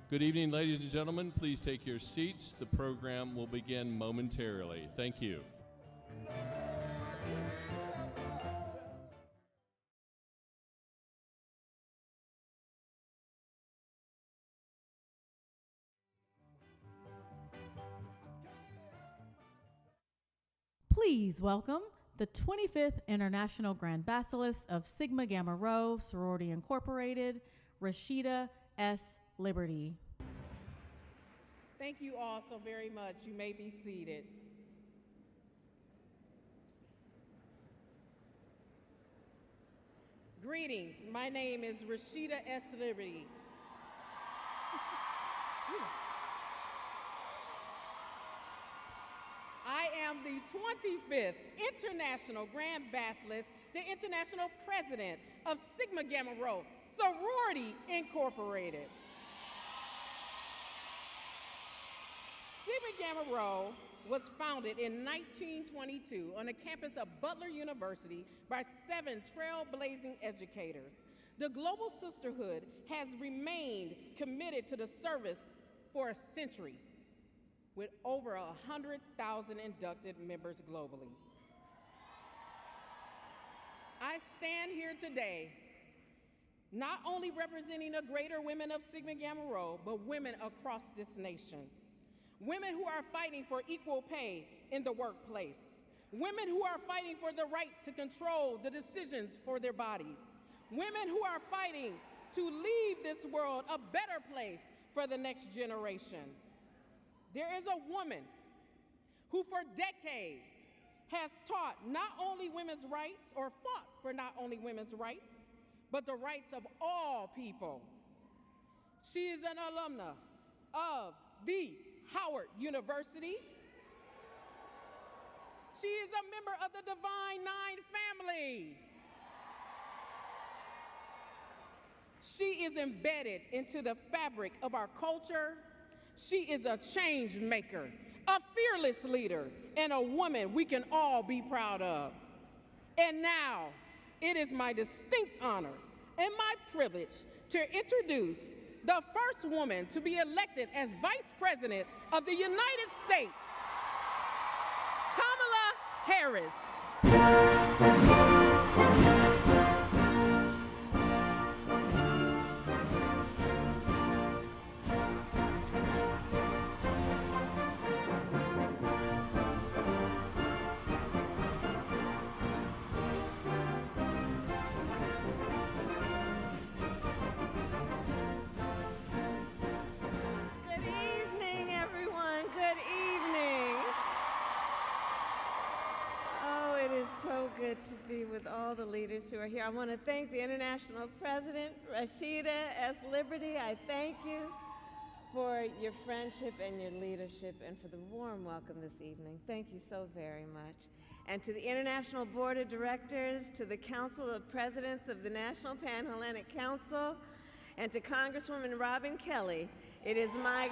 Good evening, ladies and gentlemen. Please take your seats. The program will begin momentarily. Thank you. Please welcome the 25th International Grand Basilisk of Sigma Gamma Rho Sorority Incorporated, Rashida S. Liberty. Thank you all so very much. You may be seated. Greetings. My name is Rashida S. Liberty. I am the 25th International Grand Basilisk, the International President of Sigma Gamma Rho Sorority Incorporated. Sigma Gamma Rho was founded in 1922 on the campus of Butler University by 7 trailblazing educators. The Global Sisterhood has remained committed to the service for a century, with over 100,000 inducted members globally. I stand here today not only representing the greater women of Sigma Gamma Rho, but women across this nation. Women who are fighting for equal pay in the workplace. Women who are fighting for the right to control the decisions for their bodies. Women who are fighting to leave this world a better place for the next generation. There is a woman who for decades has taught not only women's rights, or fought for not only women's rights, but the rights of all people. She is an alumna of the Howard University. She is a member of the Divine Nine family. She is embedded into the fabric of our culture. She is a change maker, a fearless leader, and a woman we can all be proud of. And now, it is my distinct honor and my privilege to introduce the first woman to be elected as Vice President of the United States, Kamala Harris. Good to be with all the leaders who are here. I want to thank the International President, Rashida S. Liberty. I thank you for your friendship and your leadership and for the warm welcome this evening. Thank you so very much. And to the International Board of Directors, to the Council of Presidents of the National Pan-Hellenic Council, and to Congresswoman Robin Kelly, it is my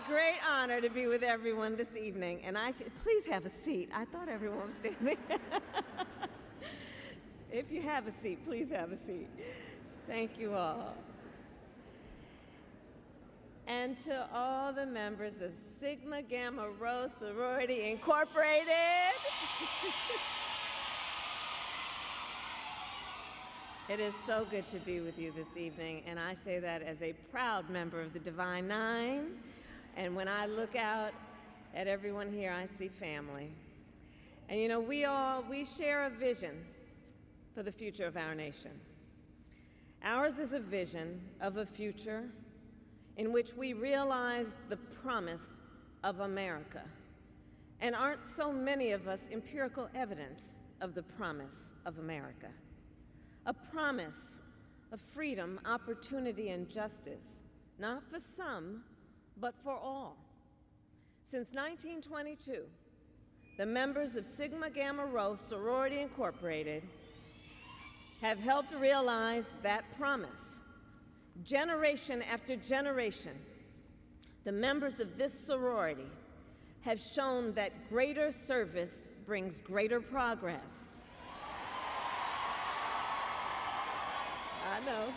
great honor to be with everyone this evening, and please have a seat. I thought everyone was standing. If you have a seat, please have a seat. Thank you all. And to all the members of Sigma Gamma Rho Sorority Incorporated. It is so good to be with you this evening, and I say that as a proud member of the Divine Nine. And when I look out at everyone here, I see family. And you know, we share a vision for the future of our nation. Ours is a vision of a future in which we realize the promise of America. And aren't so many of us empirical evidence of the promise of America? A promise of freedom, opportunity, and justice, not for some, but for all. Since 1922, the members of Sigma Gamma Rho Sorority Incorporated have helped realize that promise. Generation after generation, the members of this sorority have shown that greater service brings greater progress. I know.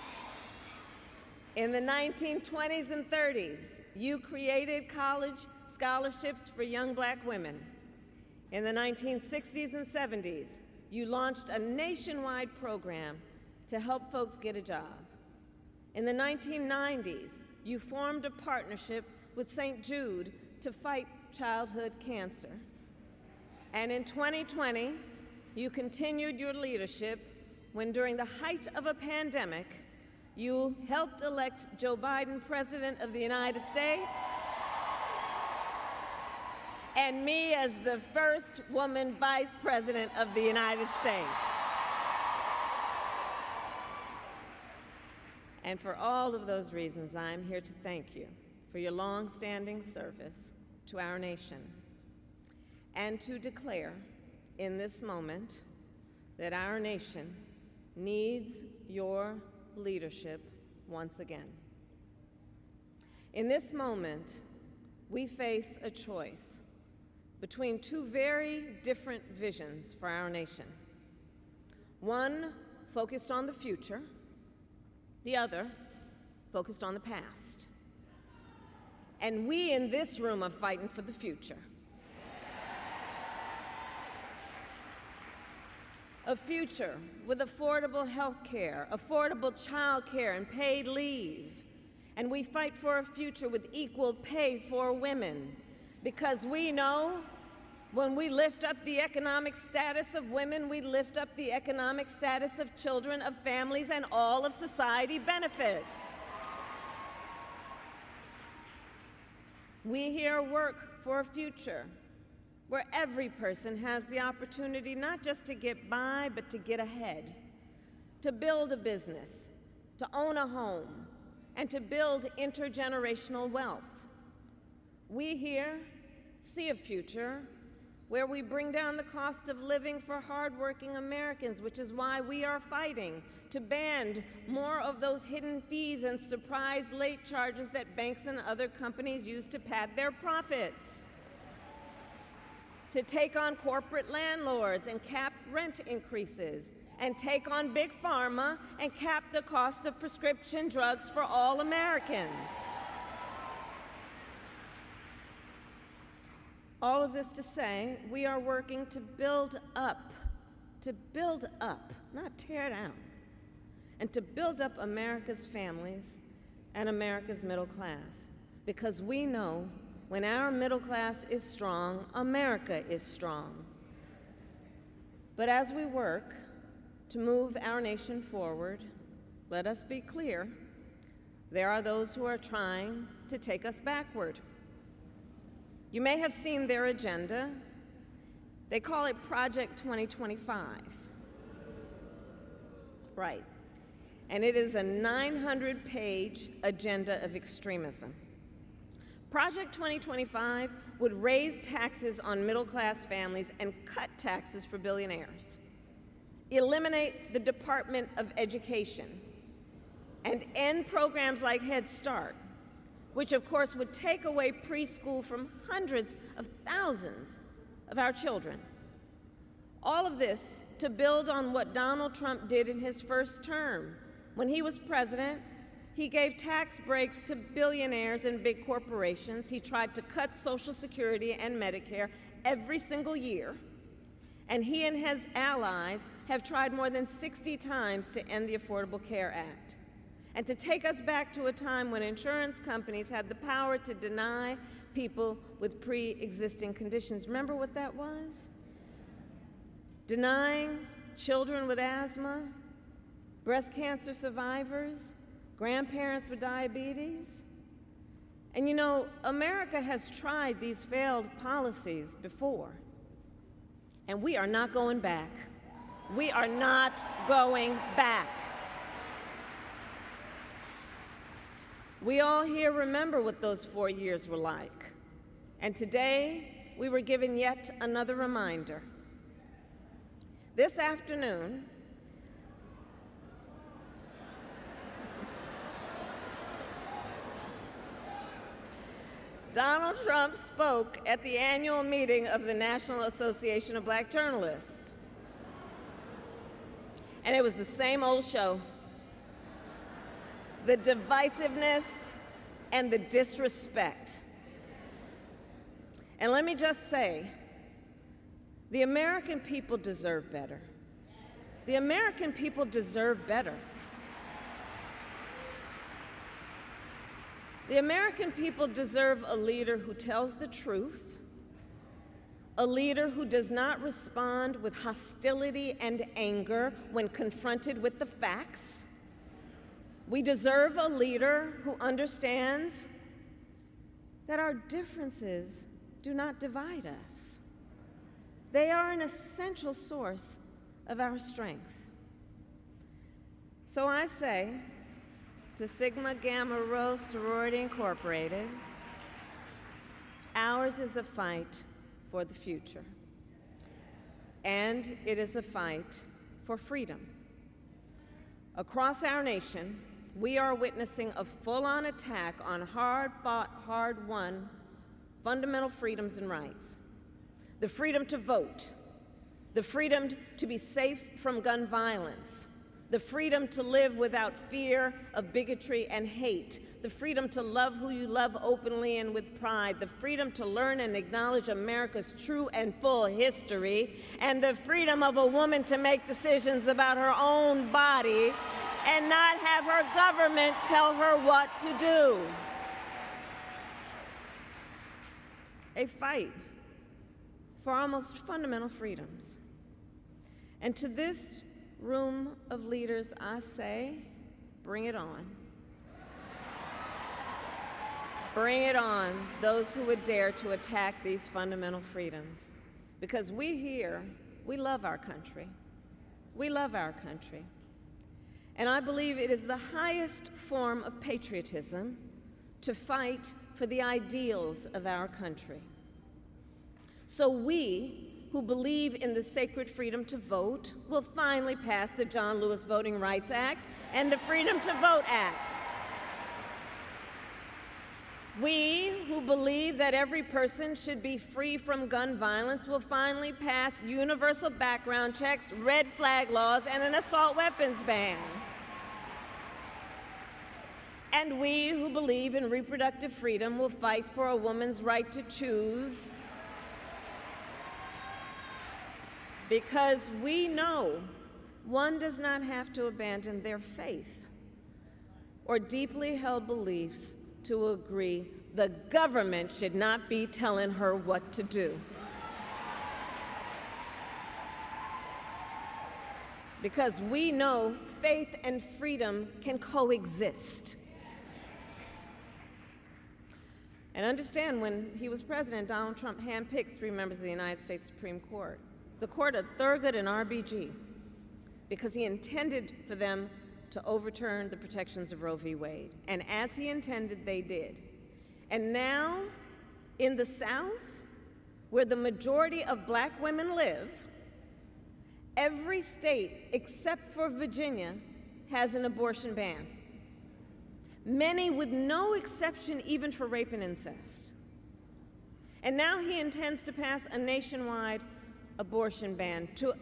In the 1920s and 30s, you created college scholarships for young black women. In the 1960s and 70s, you launched a nationwide program to help folks get a job. In the 1990s, you formed a partnership with St. Jude to fight childhood cancer. And in 2020, you continued your leadership when, during the height of a pandemic, you helped elect Joe Biden President of the United States, and me as the first woman Vice President of the United States. And for all of those reasons, I'm here to thank you for your long-standing service to our nation, and to declare in this moment that our nation needs your leadership once again. In this moment, we face a choice between two very different visions for our nation. One focused on the future, the other focused on the past. And we in this room are fighting for the future. A future with affordable health care, affordable child care, and paid leave. And we fight for a future with equal pay for women, because we know when we lift up the economic status of women, we lift up the economic status of children, of families, and all of society benefits. We here work for a future where every person has the opportunity not just to get by, but to get ahead, to build a business, to own a home, and to build intergenerational wealth. We here see a future where we bring down the cost of living for hardworking Americans, which is why we are fighting to ban more of those hidden fees and surprise late charges that banks and other companies use to pad their profits, to take on corporate landlords and cap rent increases, and take on big pharma and cap the cost of prescription drugs for all Americans. All of this to say, we are working to build up, not tear down, and to build up America's families and America's middle class. Because we know when our middle class is strong, America is strong. But as we work to move our nation forward, let us be clear, there are those who are trying to take us backward. You may have seen their agenda. They call it Project 2025. Right. And it is a 900-page agenda of extremism. Project 2025 would raise taxes on middle-class families and cut taxes for billionaires, eliminate the Department of Education, and end programs like Head Start, which of course would take away preschool from hundreds of thousands of our children. All of this to build on what Donald Trump did in his first term. When he was president, he gave tax breaks to billionaires and big corporations. He tried to cut Social Security and Medicare every single year. And he and his allies have tried more than 60 times to end the Affordable Care Act, and to take us back to a time when insurance companies had the power to deny people with pre-existing conditions. Remember what that was? Denying children with asthma, breast cancer survivors, grandparents with diabetes. And you know, America has tried these failed policies before, and we are not going back. We are not going back. We all here remember what those 4 years were like. And today, we were given yet another reminder. This afternoon, Donald Trump spoke at the annual meeting of the National Association of Black Journalists. And it was the same old show. the divisiveness, and the disrespect. And let me just say, the American people deserve better. The American people deserve better. The American people deserve a leader who tells the truth, a leader who does not respond with hostility and anger when confronted with the facts. We deserve a leader who understands that our differences do not divide us. They are an essential source of our strength. So I say to Sigma Gamma Rho Sorority Incorporated, ours is a fight for the future, and it is a fight for freedom. Across our nation, we are witnessing a full-on attack on hard-fought, hard-won fundamental freedoms and rights. The freedom to vote, the freedom to be safe from gun violence, the freedom to live without fear of bigotry and hate, the freedom to love who you love openly and with pride, the freedom to learn and acknowledge America's true and full history, and the freedom of a woman to make decisions about her own body and not have her government tell her what to do. A fight for our most fundamental freedoms. And to this room of leaders, I say, bring it on. Bring it on, those who would dare to attack these fundamental freedoms. Because we here, we love our country. We love our country. And I believe it is the highest form of patriotism to fight for the ideals of our country. So we, who believe in the sacred freedom to vote, will finally pass the John Lewis Voting Rights Act and the Freedom to Vote Act. We, who believe that every person should be free from gun violence, will finally pass universal background checks, red flag laws, and an assault weapons ban. And we, who believe in reproductive freedom, will fight for a woman's right to choose, because we know one does not have to abandon their faith or deeply held beliefs to agree the government should not be telling her what to do. Because we know faith and freedom can coexist. And understand, when he was president, Donald Trump handpicked 3 members of the United States Supreme Court, the court of Thurgood and RBG, because he intended for them to overturn the protections of Roe v. Wade. And as he intended, they did. And now, in the South, where the majority of black women live, every state except for Virginia has an abortion ban. Many with no exception even for rape and incest. And now he intends to pass a nationwide abortion ban, to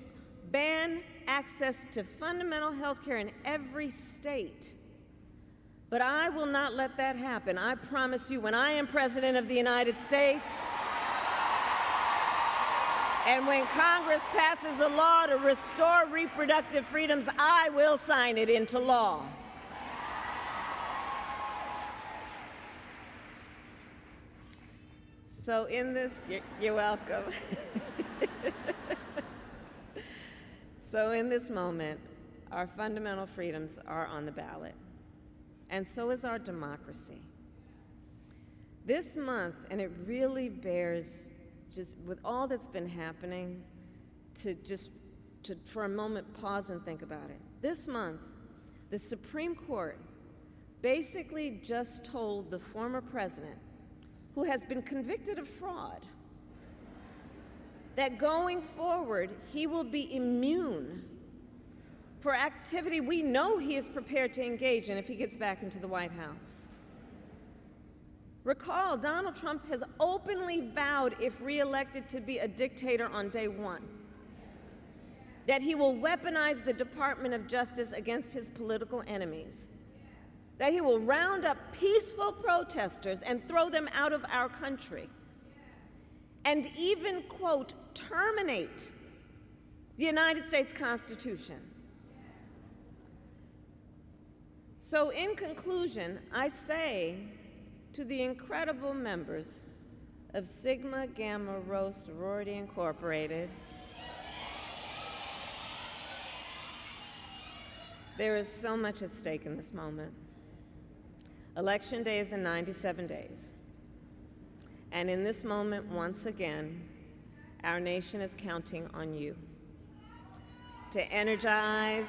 ban access to fundamental health care in every state. But I will not let that happen. I promise you, when I am President of the United States, and when Congress passes a law to restore reproductive freedoms, I will sign it into law. So in this, you're welcome. So in this moment, our fundamental freedoms are on the ballot, and so is our democracy. This month, and it really bears, just with all that's been happening, to for a moment pause and think about it. This month, the Supreme Court basically just told the former president, who has been convicted of fraud, that going forward, he will be immune for activity we know he is prepared to engage in if he gets back into the White House. Recall, Donald Trump has openly vowed, if reelected, to be a dictator on day one, that he will weaponize the Department of Justice against his political enemies, that he will round up peaceful protesters and throw them out of our country, and even, quote, terminate the United States Constitution. So in conclusion, I say to the incredible members of Sigma Gamma Rho Sorority Incorporated, there is so much at stake in this moment. Election day is in 97 days. And in this moment, once again, our nation is counting on you to energize,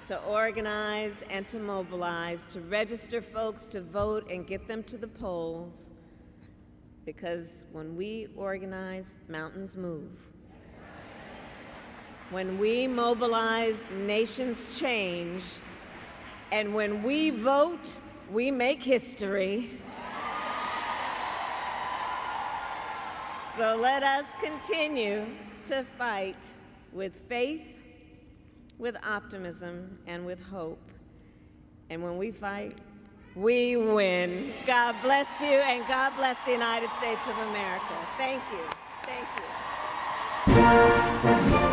to organize, and to mobilize, to register folks to vote and get them to the polls. Because when we organize, mountains move. When we mobilize, nations change. And when we vote, we make history. So let us continue to fight with faith, with optimism, and with hope. And when we fight, we win. God bless you, and God bless the United States of America. Thank you. Thank you.